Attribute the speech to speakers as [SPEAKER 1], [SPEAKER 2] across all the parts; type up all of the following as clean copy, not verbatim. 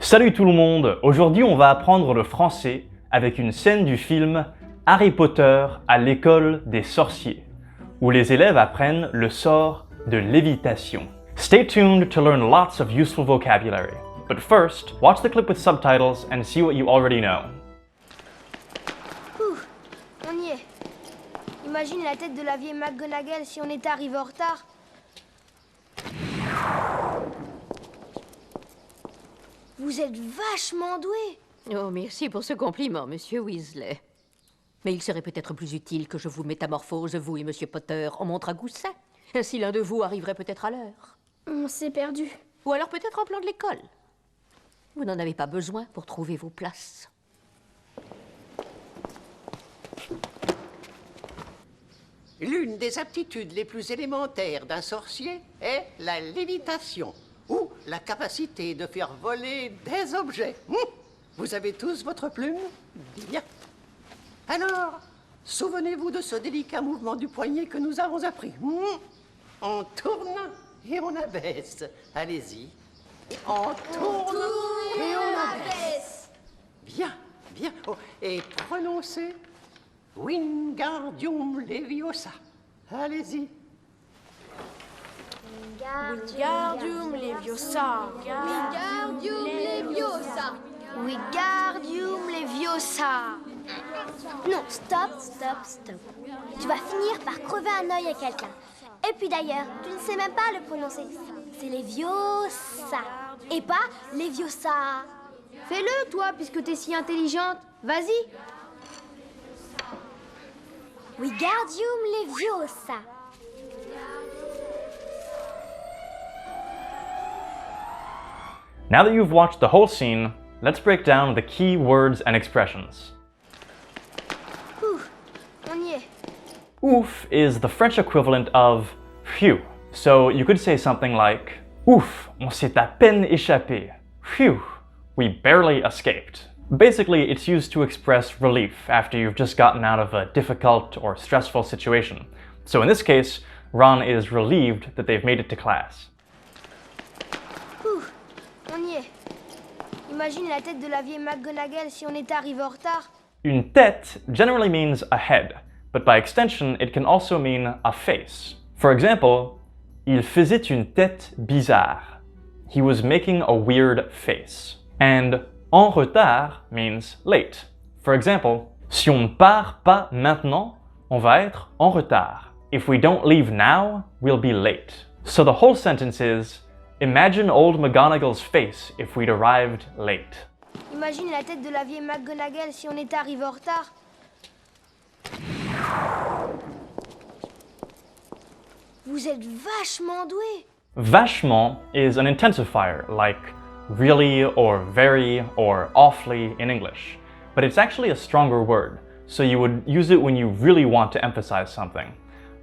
[SPEAKER 1] Salut tout le monde! Aujourd'hui on va apprendre le français avec une scène du film Harry Potter à l'école des sorciers, où les élèves apprennent le sort de lévitation. Stay tuned to learn lots of useful vocabulary. But first, watch the clip with subtitles and see what you already know.
[SPEAKER 2] Ouh, on y est. Imagine la tête de la vieille McGonagall si on était arrivé en retard. Vous êtes vachement doué.
[SPEAKER 3] Oh, merci pour ce compliment, Monsieur Weasley. Mais il serait peut-être plus utile que je vous métamorphose, vous et Monsieur Potter, en montre à gousset. Ainsi l'un de vous arriverait peut-être à l'heure.
[SPEAKER 2] On s'est perdu.
[SPEAKER 3] Ou alors peut-être en plan de l'école. Vous n'en avez pas besoin pour trouver vos places.
[SPEAKER 4] L'une des aptitudes les plus élémentaires d'un sorcier est la lévitation, ou la capacité de faire voler des objets. Vous avez tous votre plume? Bien. Alors, souvenez-vous de ce délicat mouvement du poignet que nous avons appris. On tourne et on abaisse. Allez-y. On tourne et on abaisse. Bien, bien. Oh, et prononcez Wingardium Leviosa. Allez-y.
[SPEAKER 2] Wingardium Leviosa. Wingardium Leviosa. Wingardium Leviosa.
[SPEAKER 5] Non, stop. Tu vas finir par crever un œil à quelqu'un. Et puis d'ailleurs, tu ne sais même pas le prononcer. C'est Leviosa. Et pas Leviosa.
[SPEAKER 2] Fais-le, toi, puisque t'es si intelligente. Vas-y.
[SPEAKER 5] Wingardium Leviosa.
[SPEAKER 1] Now that you've watched the whole scene, let's break down the key words and expressions.
[SPEAKER 2] Ouh, on y est.
[SPEAKER 1] Ouf is the French equivalent of phew. So you could say something like, Ouf, on s'est à peine échappé. Phew, we barely escaped. Basically, it's used to express relief after you've just gotten out of a difficult or stressful situation. So in this case, Ron is relieved that they've made it to class.
[SPEAKER 2] Ouh, on y est. Imagine la tête de la vieille McGonagall si on était arrivé en retard.
[SPEAKER 1] Une tête generally means a head, but by extension, it can also mean a face. For example, il faisait une tête bizarre. He was making a weird face. And en retard means late. For example, si on ne part pas maintenant, on va être en retard. If we don't leave now, we'll be late. So the whole sentence is, imagine old McGonagall's face if we'd arrived late.
[SPEAKER 2] Imagine la tête de la vieille McGonagall si on était arrivé en retard. Vous êtes vachement doué.
[SPEAKER 1] Vachement is an intensifier, like really or very or awfully in English. But it's actually a stronger word, so you would use it when you really want to emphasize something.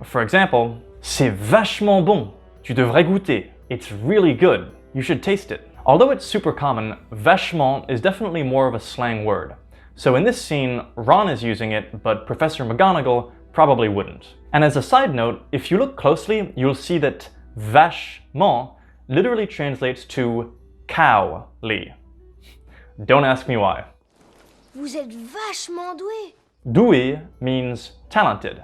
[SPEAKER 1] For example, c'est vachement bon. Tu devrais goûter. It's really good. You should taste it. Although it's super common, vachement is definitely more of a slang word. So in this scene, Ron is using it, but Professor McGonagall probably wouldn't. And as a side note, if you look closely, you'll see that vachement literally translates to cowly. Don't ask me why.
[SPEAKER 2] Vous êtes vachement doué.
[SPEAKER 1] Doué means talented.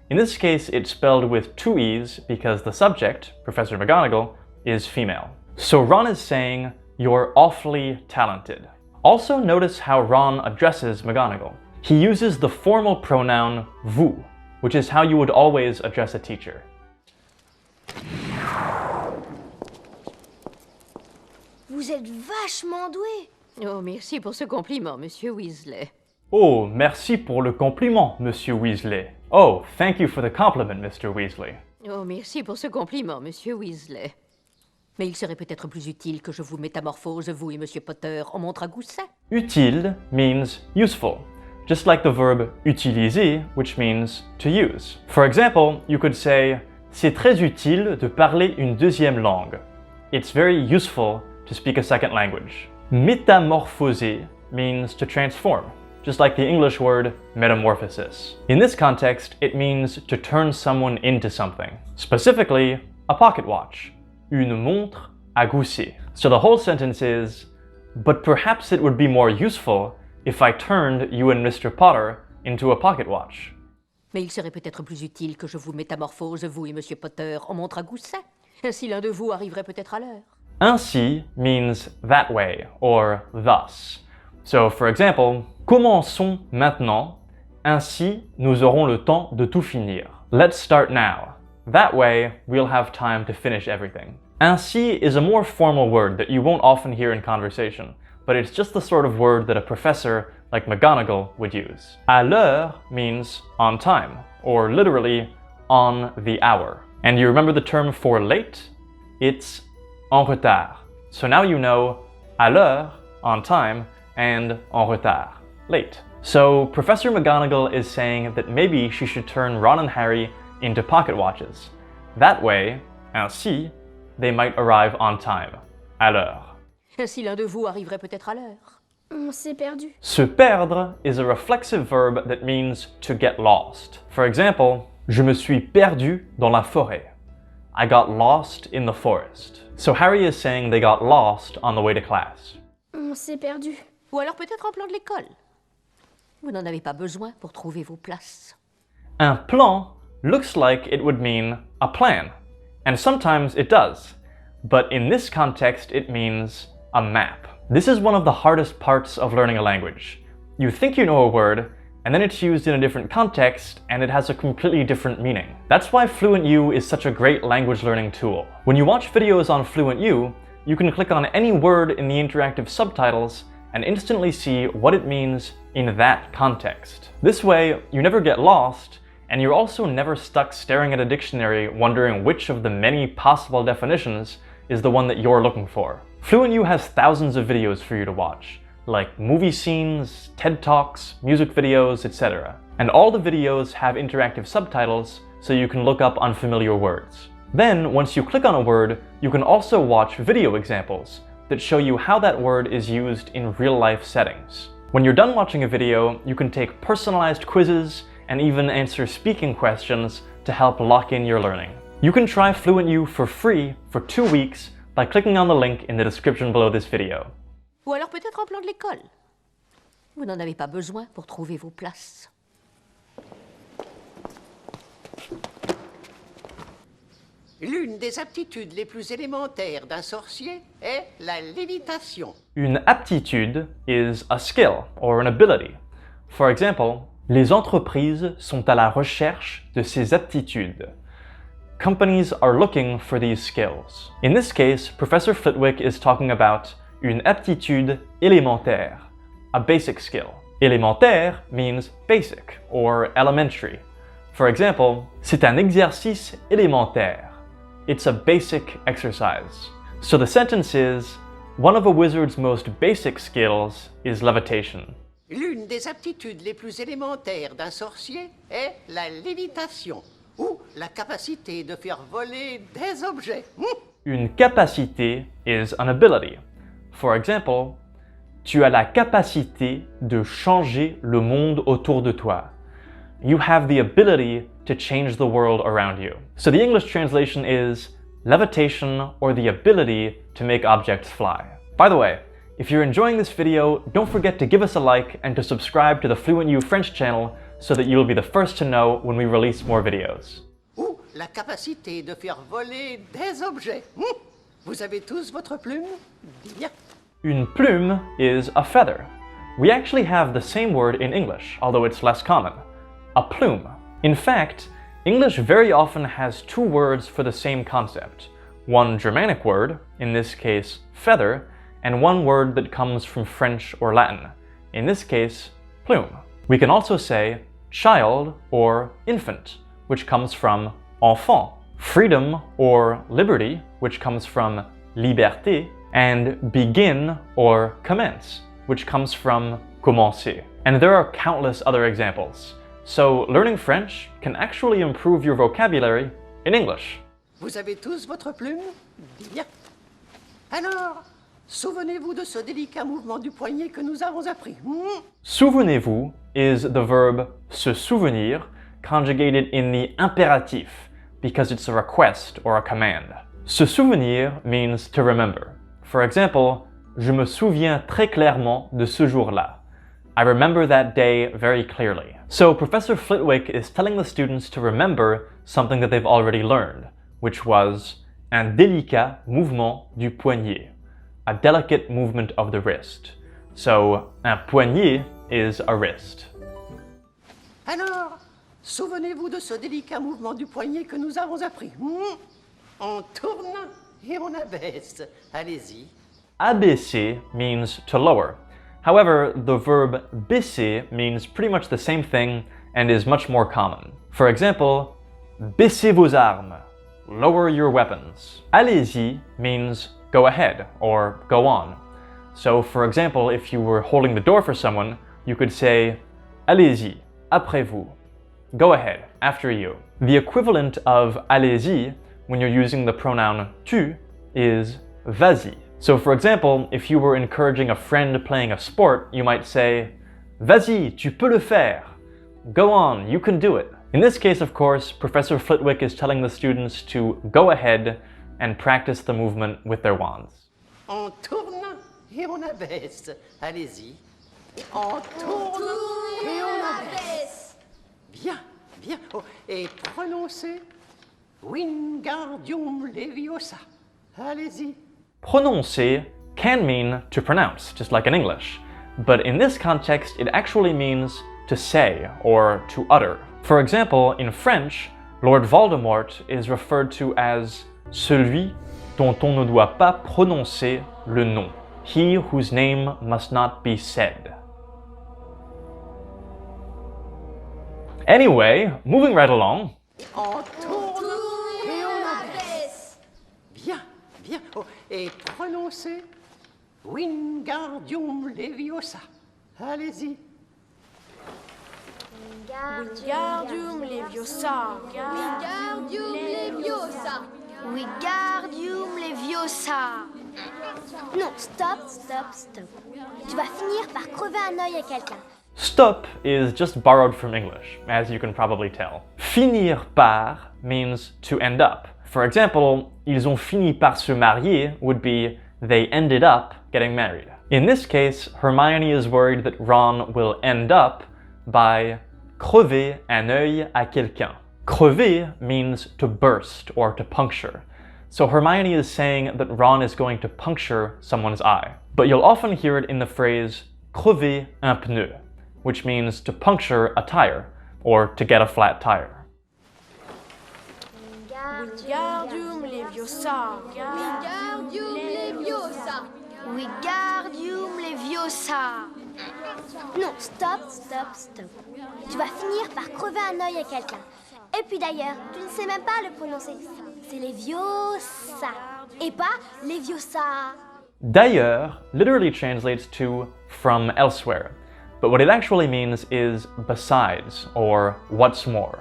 [SPEAKER 1] In this case, it's spelled with two E's because the subject, Professor McGonagall, is female. So Ron is saying, you're awfully talented. Also notice how Ron addresses McGonagall. He uses the formal pronoun vous, which is how you would always address a teacher.
[SPEAKER 2] Vous êtes vachement doué.
[SPEAKER 3] Oh, merci pour ce compliment, Monsieur Weasley.
[SPEAKER 1] Oh, merci pour le compliment, Monsieur Weasley. Oh, thank you for the compliment, Mr. Weasley.
[SPEAKER 3] Oh, merci pour ce compliment, Monsieur Weasley. Mais il serait peut-être plus utile que je vous métamorphose, vous et Monsieur Potter, en montre à gousset.
[SPEAKER 1] Utile means useful, just like the verb utiliser, which means to use. For example, you could say, c'est très utile de parler une deuxième langue. It's very useful to speak a second language. Métamorphoser means to transform, just like the English word metamorphosis. In this context, it means to turn someone into something. Specifically, a pocket watch, une montre à gousset. So the whole sentence is, but perhaps it would be more useful if I turned you and Mr. Potter into a pocket watch.
[SPEAKER 3] Mais il serait peut-être plus utile que je vous métamorphose, vous et Monsieur Potter, en montre à gousset. Ainsi l'un de vous arriverait peut-être à l'heure.
[SPEAKER 1] Ainsi means that way or thus. So, for example, commençons maintenant. Ainsi, nous aurons le temps de tout finir. Let's start now. That way, we'll have time to finish everything. Ainsi is a more formal word that you won't often hear in conversation, but it's just the sort of word that a professor like McGonagall would use. À l'heure means on time, or literally on the hour. And you remember the term for late? It's en retard. So now you know à l'heure, on time, and en retard, late. So Professor McGonagall is saying that maybe she should turn Ron and Harry into pocket watches. That way, ainsi, they might arrive on time, à l'heure.
[SPEAKER 3] Ainsi l'un de vous arriverait peut-être à l'heure.
[SPEAKER 2] On s'est perdu.
[SPEAKER 1] Se perdre is a reflexive verb that means to get lost. For example, je me suis perdu dans la forêt. I got lost in the forest. So Harry is saying they got lost on the way to class.
[SPEAKER 2] On s'est perdu.
[SPEAKER 3] Ou alors peut-être en plan de l'école. Vous n'en avez pas besoin pour trouver vos places.
[SPEAKER 1] Un plan looks like it would mean a plan, and sometimes it does, but in this context it means a map. This is one of the hardest parts of learning a language. You think you know a word, and then it's used in a different context, and it has a completely different meaning. That's why Fluent U is such a great language learning tool. When you watch videos on Fluent U, you can click on any word in the interactive subtitles and instantly see what it means in that context. This way, you never get lost, and you're also never stuck staring at a dictionary wondering which of the many possible definitions is the one that you're looking for. Fluent U has thousands of videos for you to watch, like movie scenes, TED Talks, music videos, etc. And all the videos have interactive subtitles, so you can look up unfamiliar words. Then, once you click on a word, you can also watch video examples that show you how that word is used in real-life settings. When you're done watching a video, you can take personalized quizzes and even answer speaking questions to help lock in your learning. You can try Fluent U for free for 2 weeks by clicking on the link in the description below this video.
[SPEAKER 3] Ou alors peut-être en plan de l'école. Vous n'en avez pas besoin pour trouver vos places.
[SPEAKER 4] L'une des aptitudes les plus élémentaires d'un sorcier est la lévitation.
[SPEAKER 1] Une aptitude is a skill or an ability. For example, les entreprises sont à la recherche de ces aptitudes. Companies are looking for these skills. In this case, Professor Flitwick is talking about une aptitude élémentaire, a basic skill. Élémentaire means basic or elementary. For example, c'est un exercice élémentaire. It's a basic exercise. So the sentence is, one of a wizard's most basic skills is levitation.
[SPEAKER 4] L'une des aptitudes les plus élémentaires d'un sorcier est la lévitation, ou la capacité de faire voler des objets.
[SPEAKER 1] Une capacité is an ability. For example, tu as la capacité de changer le monde autour de toi. You have the ability to change the world around you. So the English translation is levitation or the ability to make objects fly. By the way, if you're enjoying this video, don't forget to give us a like and to subscribe to the Fluent U French channel so that you'll be the first to know when we release more videos.
[SPEAKER 4] Ou la capacité de faire voler des objets. Vous avez tous votre plume? Bien.
[SPEAKER 1] Une plume is a feather. We actually have the same word in English, although it's less common. A plume. In fact, English very often has two words for the same concept. One Germanic word, in this case feather, and one word that comes from French or Latin, in this case plume. We can also say child or infant, which comes from enfant, freedom or liberty, which comes from liberté, and begin or commence, which comes from commencer. And there are countless other examples. So learning French can actually improve your vocabulary in English.
[SPEAKER 4] Vous avez tous votre plume? Bien. Alors, souvenez-vous de ce délicat mouvement du poignet que nous avons appris.
[SPEAKER 1] Souvenez-vous is the verb se souvenir conjugated in the imperatif because it's a request or a command. Se souvenir means to remember. For example, Je me souviens très clairement de ce jour-là. I remember that day very clearly. So Professor Flitwick is telling the students to remember something that they've already learned, which was un délicat mouvement du poignet, a delicate movement of the wrist. So un poignet is a wrist.
[SPEAKER 4] Alors, souvenez-vous de ce délicat mouvement du poignet que nous avons appris. On tourne et on abaisse. Allez-y.
[SPEAKER 1] Abaisser means to lower. However, the verb baisser means pretty much the same thing and is much more common. For example, baissez vos armes, lower your weapons. Allez-y means go ahead or go on. So for example, if you were holding the door for someone, you could say allez-y, après vous. Go ahead, after you. The equivalent of allez-y when you're using the pronoun tu is vas-y. So for example, if you were encouraging a friend playing a sport, you might say, vas-y, tu peux le faire. Go on, you can do it. In this case, of course, Professor Flitwick is telling the students to go ahead and practice the movement with their wands.
[SPEAKER 4] On tourne et on abaisse. Allez-y. On tourne et on abaisse. Bien, bien. Oh, et prononcez Wingardium Leviosa. Allez-y.
[SPEAKER 1] Prononcer can mean to pronounce, just like in English. But in this context, it actually means to say or to utter. For example, in French, Lord Voldemort is referred to as celui dont on ne doit pas prononcer le nom, he whose name must not be said. Anyway, moving right along.
[SPEAKER 4] On tourne et on abaisse. Bien, bien. Oh, et prononcez Wingardium Leviosa. Allez-y.
[SPEAKER 2] Wingardium Leviosa. Wingardium Leviosa. Wingardium Leviosa.
[SPEAKER 5] Non, stop, stop, stop. Tu vas finir par crever un œil à quelqu'un.
[SPEAKER 1] Stop is just borrowed from English, as you can probably tell. Finir par means to end up. For example, ils ont fini par se marier would be they ended up getting married. In this case, Hermione is worried that Ron will end up by crever un œil à quelqu'un. Crever means to burst or to puncture. So Hermione is saying that Ron is going to puncture someone's eye. But you'll often hear it in the phrase crever un pneu, which means to puncture a tire or to get a flat tire.
[SPEAKER 2] Wingardium Leviosa. Wingardium Leviosa. Wingardium Leviosa.
[SPEAKER 5] Non, stop, stop, stop. Tu vas finir par crever un œil à quelqu'un. Et puis d'ailleurs, tu ne sais même pas le prononcer. C'est Leviosa et pas Leviosa.
[SPEAKER 1] D'ailleurs literally translates to from elsewhere, but what it actually means is besides or what's more.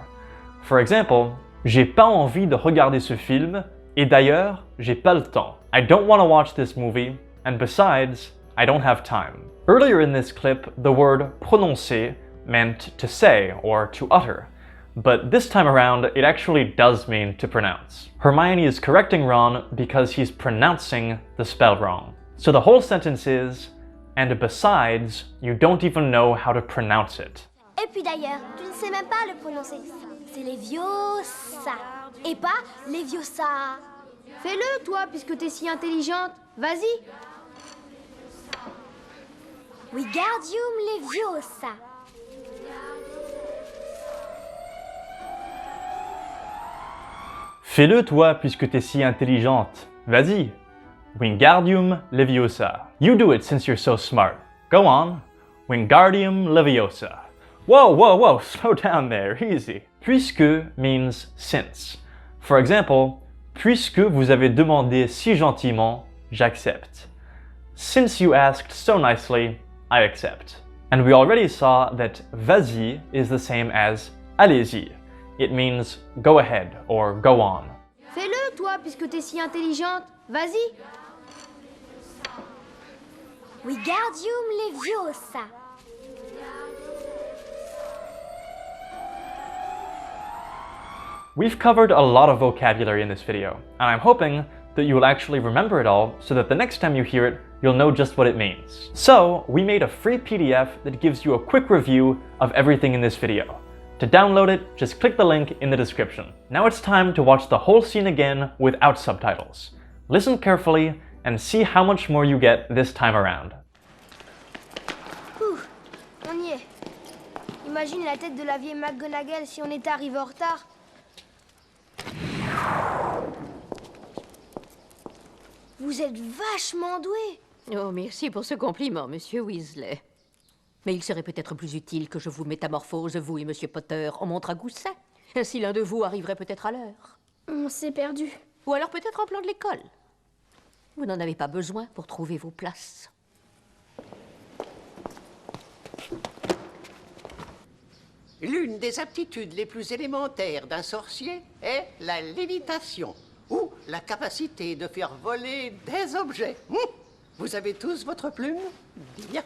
[SPEAKER 1] For example, j'ai pas envie de regarder ce film, et d'ailleurs, j'ai pas le temps. I don't want to watch this movie, and besides, I don't have time. Earlier in this clip, the word prononcer meant to say or to utter, but this time around, it actually does mean to pronounce. Hermione is correcting Ron because he's pronouncing the spell wrong. So the whole sentence is, and besides, you don't even know how to pronounce it.
[SPEAKER 5] Et puis d'ailleurs, tu ne sais même pas le prononcer. C'est Leviosa et pas Leviosa.
[SPEAKER 2] Fais-le, toi, puisque t'es si intelligente. Vas-y.
[SPEAKER 5] Wingardium Leviosa.
[SPEAKER 1] Fais-le toi puisque t'es si intelligente. Vas-y. Wingardium Leviosa. You do it since you're so smart. Go on. Wingardium Leviosa. Whoa, whoa, whoa, slow down there, easy. Puisque means since. For example, puisque vous avez demandé si gentiment, j'accepte. Since you asked so nicely, I accept. And we already saw that vas-y is the same as allez-y. It means go ahead or go on.
[SPEAKER 2] Fais-le, toi, puisque t'es si intelligente. Vas-y.
[SPEAKER 5] Wingardium Leviosa.
[SPEAKER 1] We've covered a lot of vocabulary in this video, and I'm hoping that you will actually remember it all so that the next time you hear it, you'll know just what it means. So, we made a free PDF that gives you a quick review of everything in this video. To download it, just click the link in the description. Now it's time to watch the whole scene again without subtitles. Listen carefully and see how much more you get this time around.
[SPEAKER 2] Ouh, on y est. Imagine la tête de la vieille McGonagall si on était arrivé en retard. Vous êtes vachement doué.
[SPEAKER 3] Oh, merci pour ce compliment, monsieur Weasley. Mais il serait peut-être plus utile que je vous métamorphose, vous et monsieur Potter, en montre à gousset. Ainsi l'un de vous arriverait peut-être à l'heure.
[SPEAKER 2] On s'est perdu.
[SPEAKER 3] Ou alors peut-être en plan de l'école. Vous n'en avez pas besoin pour trouver vos places.
[SPEAKER 4] L'une des aptitudes les plus élémentaires d'un sorcier est la lévitation, ou la capacité de faire voler des objets. Vous avez tous votre plume? Bien.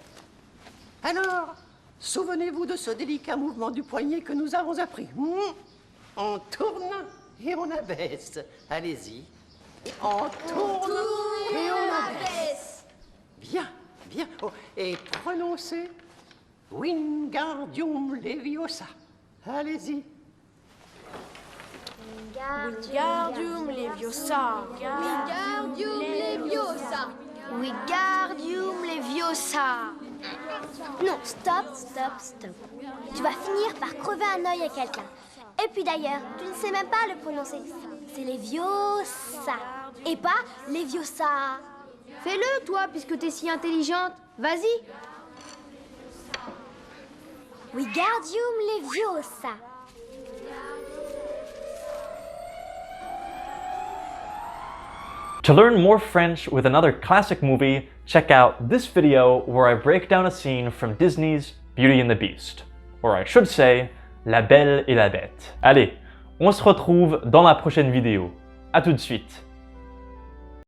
[SPEAKER 4] Alors, souvenez-vous de ce délicat mouvement du poignet que nous avons appris. On tourne et on abaisse. Allez-y. On tourne et on abaisse. Bien, bien. Oh, et prononcez Wingardium Leviosa. Allez-y.
[SPEAKER 2] Wingardium Leviosa. Wingardium Leviosa. Wingardium Leviosa.
[SPEAKER 5] Non, stop, stop, stop. Tu vas finir par crever un œil à quelqu'un. Et puis d'ailleurs, tu ne sais même pas le prononcer. C'est Leviosa. Et pas Leviosa.
[SPEAKER 2] Fais-le, toi, puisque t'es si intelligente. Vas-y.
[SPEAKER 5] Wingardium Leviosa.
[SPEAKER 1] To learn more French with another classic movie, check out this video where I break down a scene from Disney's Beauty and the Beast. Or I should say, La Belle et la Bête. Allez, on se retrouve dans la prochaine vidéo. À tout de suite.